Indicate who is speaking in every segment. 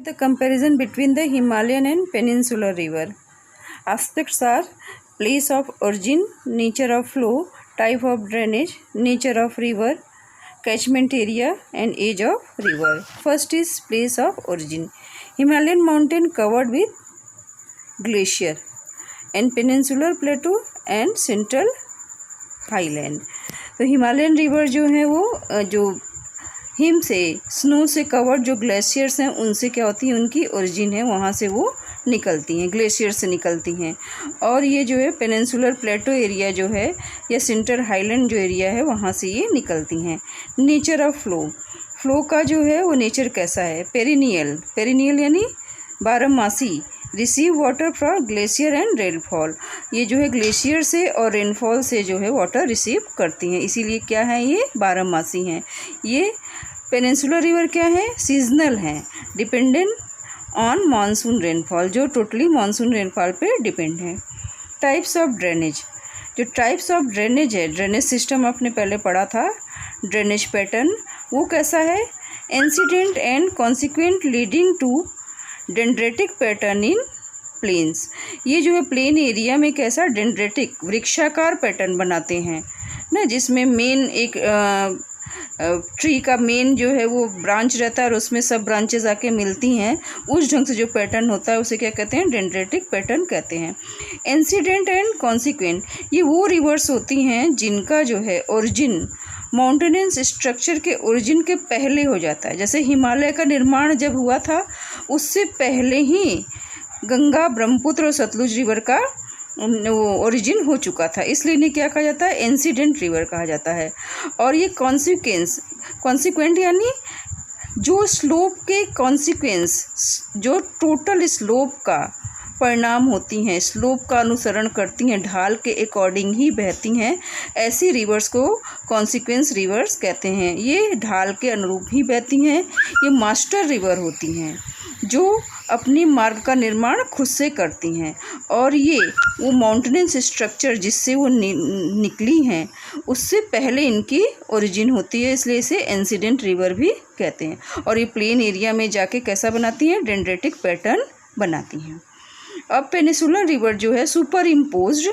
Speaker 1: The comparison between the Himalayan and Peninsular River. Aspects are place of origin, nature of flow, type of drainage, nature of river, catchment area and age of river. First is place of origin. Himalayan mountain covered with glacier and peninsular plateau and central highland. तो Himalayan river जो है वो जो him से snow से covered जो glaciers हैं उनसे क्या होती है, उनकी ओरिजिन है, वहाँ से वो निकलती हैं, ग्लेशियर से निकलती हैं। और ये जो है पेनिनसुलर प्लेटो एरिया जो है या सेंटर हाईलैंड जो एरिया है वहाँ से ये निकलती हैं। नेचर ऑफ फ्लो का जो है वो नेचर कैसा है, पेरिनियल यानी बारहमासी, receive water from glacier and rainfall, ये जो है ग्लेशियर से और रेनफॉल से जो है वाटर रिसीव करती हैं, इसीलिए क्या है ये बारहमासी हैं। ये पेनिनसुलर रिवर क्या है, सीजनल हैं, डिपेंडेंट ऑन मानसून रेनफॉल, जो टोटली मानसून रेनफॉल पे डिपेंड है। टाइप्स ऑफ ड्रेनेज, जो टाइप्स ऑफ ड्रेनेज है, ड्रेनेज सिस्टम आपने पहले पढ़ा था, ड्रेनेज पैटर्न वो कैसा है, incident and consequent leading to dendritic pattern in plains, ये जो है प्लेन एरिया में कैसा डेंड्रेटिक वृक्षाकार पैटर्न बनाते हैं ना, जिसमें मेन एक ट्री का मेन जो है वो ब्रांच रहता है और उसमें सब ब्रांचेस आके मिलती हैं, उस ढंग से जो पैटर्न होता है उसे क्या कहते हैं, डेंड्रेटिक पैटर्न कहते हैं। इंसिडेंट एंड कॉन्सिक्वेंट, ये वो रिवर्स होती हैं जिनका जो है ओरिजिन माउंटेनेंस स्ट्रक्चर के ओरिजिन के पहले हो जाता है। जैसे हिमालय का निर्माण जब हुआ था उससे पहले ही गंगा, ब्रह्मपुत्र और सतलुज रिवर का वो ओरिजिन हो चुका था, इसलिए इन्हें क्या कहा जाता है, इंसिडेंट रिवर कहा जाता है। और ये कॉन्सिक्वेंट यानी जो स्लोप के कॉन्सिक्वेंस, जो टोटल स्लोप का परिणाम होती हैं, स्लोप का अनुसरण करती हैं, ढाल के अकॉर्डिंग ही बहती हैं, ऐसी रिवर्स को कॉन्सिक्वेंस रिवर्स कहते हैं। ये ढाल के अनुरूप ही बहती हैं, ये मास्टर रिवर होती हैं जो अपनी मार्ग का निर्माण खुद से करती हैं, और ये वो माउंटेनेंस स्ट्रक्चर जिससे वो निकली हैं उससे पहले इनकी ओरिजिन होती है, इसलिए इसे इंसिडेंट रिवर भी कहते हैं। और ये प्लेन एरिया में जाके कैसा बनाती हैं, डेंड्रेटिक पैटर्न बनाती हैं। अब पेनिनसुलर रिवर जो है superimposed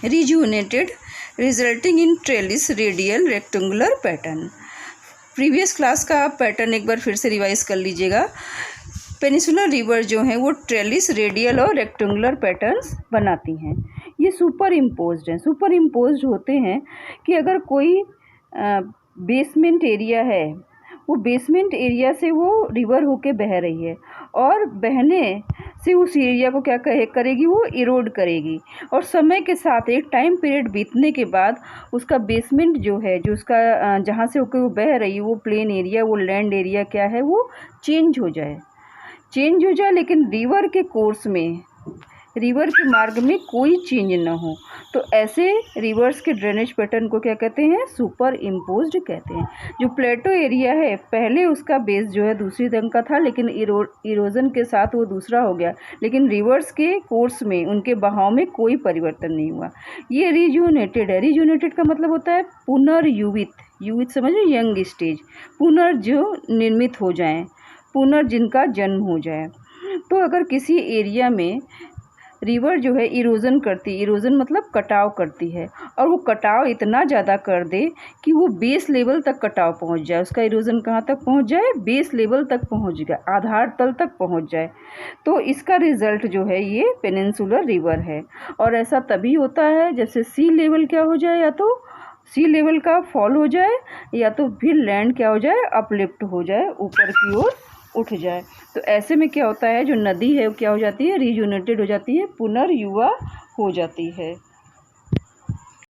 Speaker 1: rejuvenated resulting in trellis radial rectangular pattern. Previous class का आप पैटर्न एक बार फिर से रिवाइज कर लीजिएगा। पेनिनसुलर रिवर जो है वो ट्रेलिस, रेडियल और रेक्टेंगुलर पैटर्न्स बनाती हैं। ये सुपर इम्पोज्ड हैं। सुपर इम्पोज्ड होते हैं कि अगर कोई बेसमेंट एरिया है, वो बेसमेंट एरिया से वो रिवर होके बह रही है और बहने से उस एरिया को क्या करेगी, वो इरोड करेगी, और समय के साथ एक टाइम पीरियड बीतने के बाद उसका बेसमेंट जो है, जो उसका जहाँ से होकर वो बह रही है, वो प्लेन एरिया, वो लैंड एरिया क्या है, वो चेंज हो जाए। लेकिन रिवर के कोर्स में, रिवर के मार्ग में कोई चेंज ना हो, तो ऐसे रिवर्स के ड्रेनेज पैटर्न को क्या कहते हैं, सुपर इम्पोज्ड कहते हैं। जो प्लेटो एरिया है, पहले उसका बेस जो है दूसरी रंग का था, लेकिन इरोजन के साथ वो दूसरा हो गया, लेकिन रिवर्स के कोर्स में, उनके बहाव में कोई परिवर्तन नहीं हुआ। ये रिजुनेटेड है। रिजुनेटेड का मतलब होता है पुनर्जीवित समझ रहे, यंग स्टेज, जो निर्मित हो जाएं, जिनका जन्म हो जाए। तो अगर किसी एरिया में रिवर जो है इरोजन मतलब कटाव करती है, और वो कटाव इतना ज़्यादा कर दे कि वो बेस लेवल तक कटाव पहुंच जाए, उसका इरोजन कहाँ तक पहुंच जाए, बेस लेवल तक पहुंच जाए, आधार तल तक पहुंच जाए, तो इसका रिजल्ट जो है ये पेनिनसुलर रिवर है। और ऐसा तभी होता है जैसे सी लेवल क्या हो जाए, या तो सी लेवल का फॉल हो जाए, या तो फिर लैंड क्या हो जाए, अपलिफ्ट हो जाए, ऊपर की ओर उठ जाए। तो ऐसे में क्या होता है, जो नदी है वो क्या हो जाती है, रिजुनेटेड हो जाती है, पुनर्युवा हो जाती है।